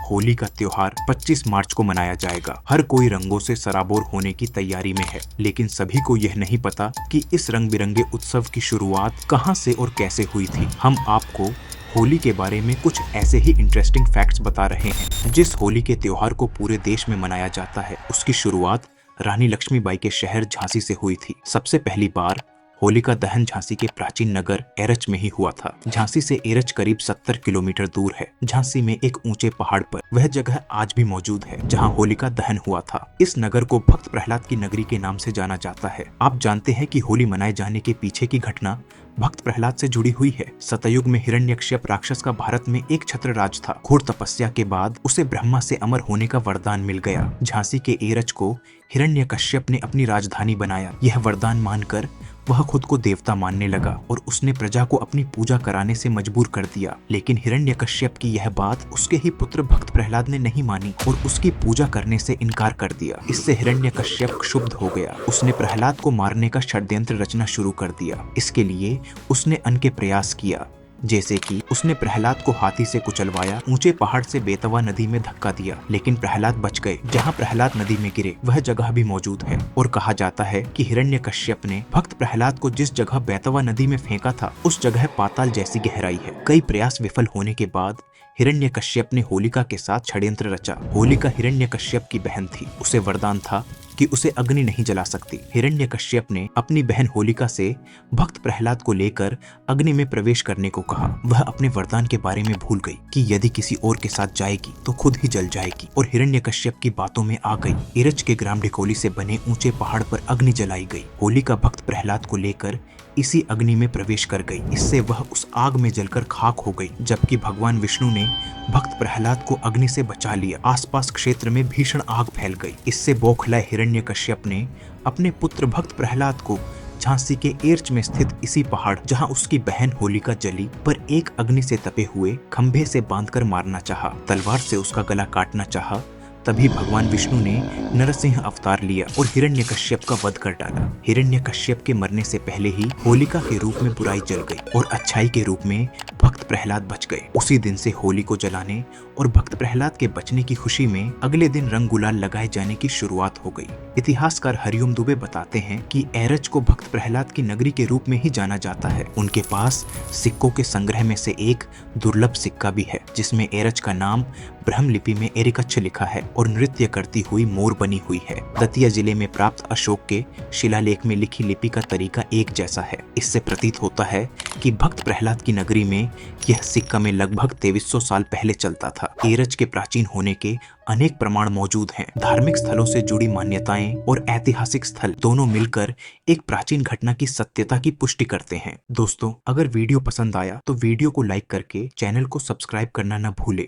होली का त्योहार 25 मार्च को मनाया जाएगा। हर कोई रंगों से सराबोर होने की तैयारी में है, लेकिन सभी को यह नहीं पता कि इस रंग बिरंगे उत्सव की शुरुआत कहां से और कैसे हुई थी। हम आपको होली के बारे में कुछ ऐसे ही इंटरेस्टिंग फैक्ट्स बता रहे हैं। जिस होली के त्योहार को पूरे देश में मनाया जाता है, उसकी शुरुआत रानी लक्ष्मीबाई के शहर झांसी से हुई थी। सबसे पहली बार होलिका दहन झांसी के प्राचीन नगर एरच में ही हुआ था। झांसी से एरच करीब 70 किलोमीटर दूर है। झांसी में एक ऊंचे पहाड़ पर वह जगह आज भी मौजूद है जहां होलिका दहन हुआ था। इस नगर को भक्त प्रहलाद की नगरी के नाम से जाना जाता है। आप जानते हैं कि होली मनाए जाने के पीछे की घटना भक्त प्रहलाद से जुड़ी हुई है। सतयुग में हिरण्यकश्यप राक्षस का भारत में एक छत्र राज था। घोर तपस्या के बाद उसे ब्रह्मा से अमर होने का वरदान मिल गया। झांसी के एरच को हिरण्यकश्यप ने अपनी राजधानी बनाया। यह वरदान मानकर वह खुद को देवता मानने लगा और उसने प्रजा को अपनी पूजा कराने से मजबूर कर दिया। लेकिन हिरण्यकश्यप की यह बात उसके ही पुत्र भक्त प्रहलाद ने नहीं मानी और उसकी पूजा करने से इनकार कर दिया। इससे हिरण्यकश्यप क्षुब्ध हो गया। उसने प्रहलाद को मारने का षड्यंत्र रचना शुरू कर दिया। इसके लिए उसने अनके प्रयास किया, जैसे कि उसने प्रहलाद को हाथी से कुचलवाया, ऊंचे पहाड़ से बेतवा नदी में धक्का दिया, लेकिन प्रहलाद बच गए। जहां प्रहलाद नदी में गिरे वह जगह भी मौजूद है और कहा जाता है कि हिरण्यकश्यप ने भक्त प्रहलाद को जिस जगह बेतवा नदी में फेंका था उस जगह पाताल जैसी गहराई है। कई प्रयास विफल होने के बाद हिरण्यकश्यप ने होलिका के साथ षड्यंत्र रचा। होलिका हिरण्यकश्यप की बहन थी। उसे वरदान था कि उसे अग्नि नहीं जला सकती। हिरण्यकश्यप ने अपनी बहन होलिका से भक्त प्रहलाद को लेकर अग्नि में प्रवेश करने को कहा। वह अपने वरदान के बारे में भूल गई कि यदि किसी और के साथ जाएगी तो खुद ही जल जाएगी और हिरण्यकश्यप की बातों में आ गई। एरच के ग्राम ढिकोली से बने ऊंचे पहाड़ पर अग्नि जलाई गई। होलिका भक्त प्रहलाद को लेकर इसी अग्नि में प्रवेश कर गई। इससे वह उस आग में जलकर खाक हो गई, जबकि भगवान विष्णु ने भक्त प्रहलाद को अग्नि से बचा लिया। आसपास क्षेत्र में भीषण आग फैल गई। इससे बौखलाए हिरण्यकश्यप ने अपने पुत्र भक्त प्रहलाद को झांसी के एरच में स्थित इसी पहाड़ जहां उसकी बहन होलिका जली पर एक अग्नि से तपे हुए खंभे से बांधकर मारना चाहा। तलवार से उसका गला काटना चाहा। तभी भगवान विष्णु ने नरसिंह अवतार लिया और हिरण्यकश्यप का वध कर डाला। हिरण्यकश्यप के मरने से पहले ही होलिका के रूप में बुराई जल गई और अच्छाई के रूप में भक्त प्रहलाद बच गए। उसी दिन से होली को जलाने और भक्त प्रहलाद के बचने की खुशी में अगले दिन रंग गुलाल लगाए जाने की शुरुआत हो गई। इतिहासकार हरिओम दुबे बताते हैं कि एरच को भक्त प्रहलाद की नगरी के रूप में ही जाना जाता है। उनके पास सिक्कों के संग्रह में से एक दुर्लभ सिक्का भी है, जिसमें एरच का नाम ब्रह्म लिपि में एरिकच्छ लिखा है और नृत्य करती हुई मोर बनी हुई है। दतिया जिले में प्राप्त अशोक के शिलालेख में लिखी लिपि का तरीका एक जैसा है। इससे प्रतीत होता है कि भक्त प्रहलाद की नगरी में यह सिक्का में लगभग 2300 साल पहले चलता था। एरच के प्राचीन होने के अनेक प्रमाण मौजूद हैं। धार्मिक स्थलों से जुड़ी मान्यताएं और ऐतिहासिक स्थल दोनों मिलकर एक प्राचीन घटना की सत्यता की पुष्टि करते हैं। दोस्तों, अगर वीडियो पसंद आया तो वीडियो को लाइक करके चैनल को सब्सक्राइब करना न भूले।